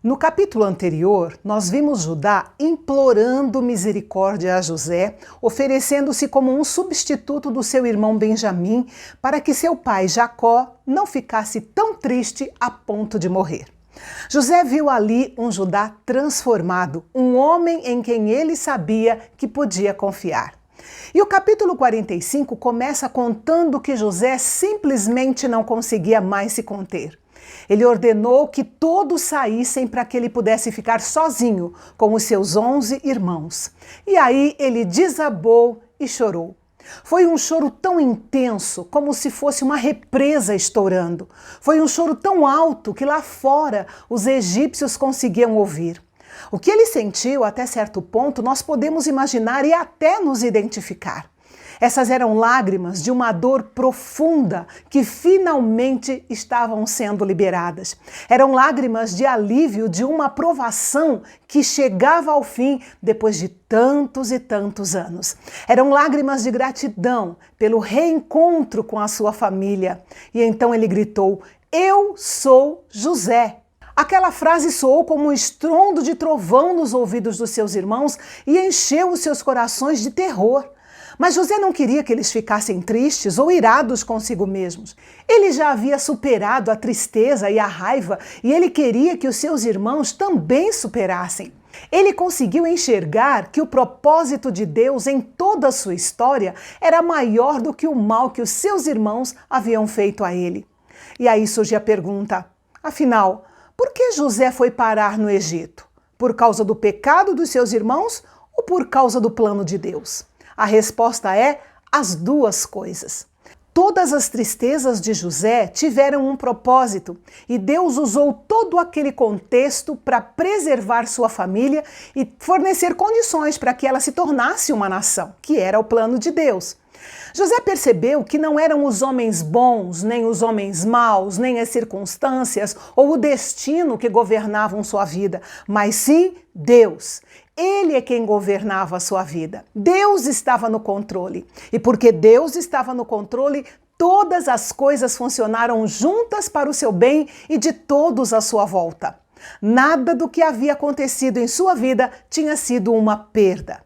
No capítulo anterior, nós vimos Judá implorando misericórdia a José, oferecendo-se como um substituto do seu irmão Benjamim, para que seu pai Jacó não ficasse tão triste a ponto de morrer. José viu ali um Judá transformado, um homem em quem ele sabia que podia confiar. E o capítulo 45 começa contando que José simplesmente não conseguia mais se conter. Ele ordenou que todos saíssem para que ele pudesse ficar sozinho com os seus 11 irmãos. E aí ele desabou e chorou. Foi um choro tão intenso, como se fosse uma represa estourando. Foi um choro tão alto que lá fora os egípcios conseguiam ouvir. O que ele sentiu até certo ponto nós podemos imaginar e até nos identificar. Essas eram lágrimas de uma dor profunda que finalmente estavam sendo liberadas. Eram lágrimas de alívio de uma provação que chegava ao fim depois de tantos e tantos anos. Eram lágrimas de gratidão pelo reencontro com a sua família. E então ele gritou: "Eu sou José!" Aquela frase soou como um estrondo de trovão nos ouvidos dos seus irmãos e encheu os seus corações de terror. Mas José não queria que eles ficassem tristes ou irados consigo mesmos. Ele já havia superado a tristeza e a raiva e ele queria que os seus irmãos também superassem. Ele conseguiu enxergar que o propósito de Deus em toda a sua história era maior do que o mal que os seus irmãos haviam feito a ele. E aí surge a pergunta: afinal, por que José foi parar no Egito? Por causa do pecado dos seus irmãos ou por causa do plano de Deus? A resposta é as duas coisas. Todas as tristezas de José tiveram um propósito e Deus usou todo aquele contexto para preservar sua família e fornecer condições para que ela se tornasse uma nação, que era o plano de Deus. José percebeu que não eram os homens bons, nem os homens maus, nem as circunstâncias ou o destino que governavam sua vida, mas sim Deus. Ele é quem governava a sua vida. Deus estava no controle. E porque Deus estava no controle, todas as coisas funcionaram juntas para o seu bem e de todos à sua volta. Nada do que havia acontecido em sua vida tinha sido uma perda.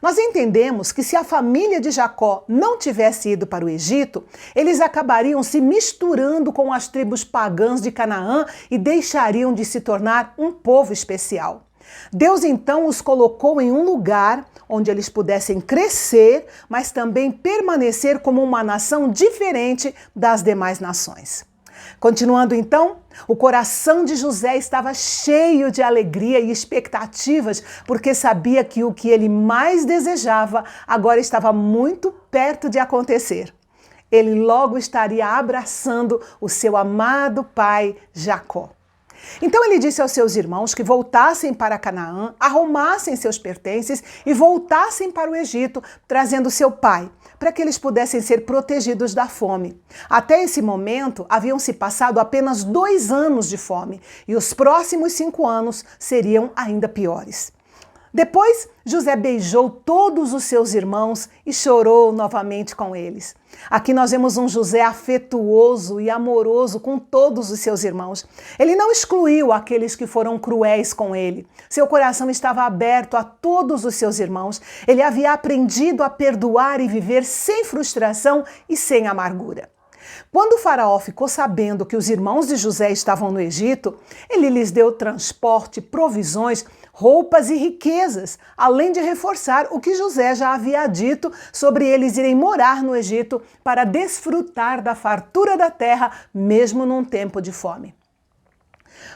Nós entendemos que se a família de Jacó não tivesse ido para o Egito, eles acabariam se misturando com as tribos pagãs de Canaã e deixariam de se tornar um povo especial. Deus então os colocou em um lugar onde eles pudessem crescer, mas também permanecer como uma nação diferente das demais nações. Continuando então, o coração de José estava cheio de alegria e expectativas, porque sabia que o que ele mais desejava agora estava muito perto de acontecer. Ele logo estaria abraçando o seu amado pai Jacó. Então ele disse aos seus irmãos que voltassem para Canaã, arrumassem seus pertences e voltassem para o Egito, trazendo seu pai, para que eles pudessem ser protegidos da fome. Até esse momento, haviam se passado apenas 2 anos de fome, e os próximos 5 anos seriam ainda piores. Depois, José beijou todos os seus irmãos e chorou novamente com eles. Aqui nós vemos um José afetuoso e amoroso com todos os seus irmãos. Ele não excluiu aqueles que foram cruéis com ele. Seu coração estava aberto a todos os seus irmãos. Ele havia aprendido a perdoar e viver sem frustração e sem amargura. Quando o faraó ficou sabendo que os irmãos de José estavam no Egito, ele lhes deu transporte, provisões, roupas e riquezas, além de reforçar o que José já havia dito sobre eles irem morar no Egito para desfrutar da fartura da terra, mesmo num tempo de fome.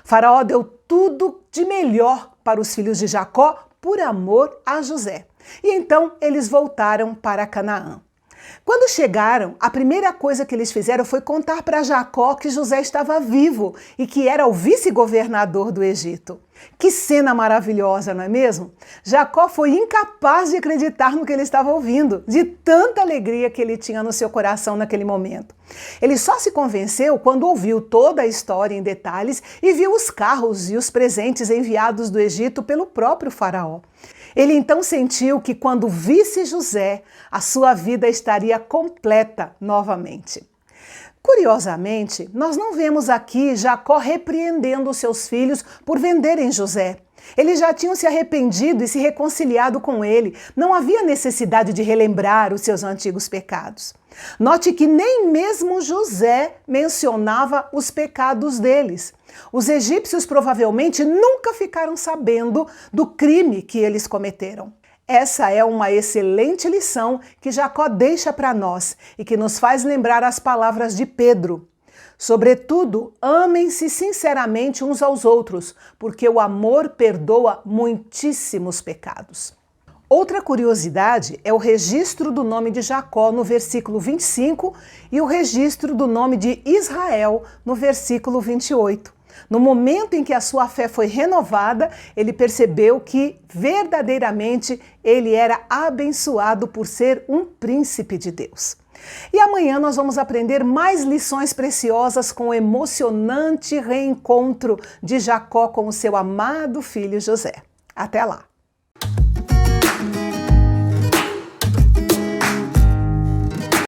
Faraó deu tudo de melhor para os filhos de Jacó por amor a José. E então eles voltaram para Canaã. Quando chegaram, a primeira coisa que eles fizeram foi contar para Jacó que José estava vivo e que era o vice-governador do Egito. Que cena maravilhosa, não é mesmo? Jacó foi incapaz de acreditar no que ele estava ouvindo, de tanta alegria que ele tinha no seu coração naquele momento. Ele só se convenceu quando ouviu toda a história em detalhes e viu os carros e os presentes enviados do Egito pelo próprio faraó. Ele então sentiu que quando visse José, a sua vida estaria completa novamente. Curiosamente, nós não vemos aqui Jacó repreendendo seus filhos por venderem José. Eles já tinham se arrependido e se reconciliado com ele. Não havia necessidade de relembrar os seus antigos pecados. Note que nem mesmo José mencionava os pecados deles. Os egípcios provavelmente nunca ficaram sabendo do crime que eles cometeram. Essa é uma excelente lição que Jacó deixa para nós e que nos faz lembrar as palavras de Pedro. Sobretudo, amem-se sinceramente uns aos outros, porque o amor perdoa muitíssimos pecados. Outra curiosidade é o registro do nome de Jacó no versículo 25 e o registro do nome de Israel no versículo 28. No momento em que a sua fé foi renovada, ele percebeu que verdadeiramente ele era abençoado por ser um príncipe de Deus. E amanhã nós vamos aprender mais lições preciosas com o emocionante reencontro de Jacó com o seu amado filho José. Até lá!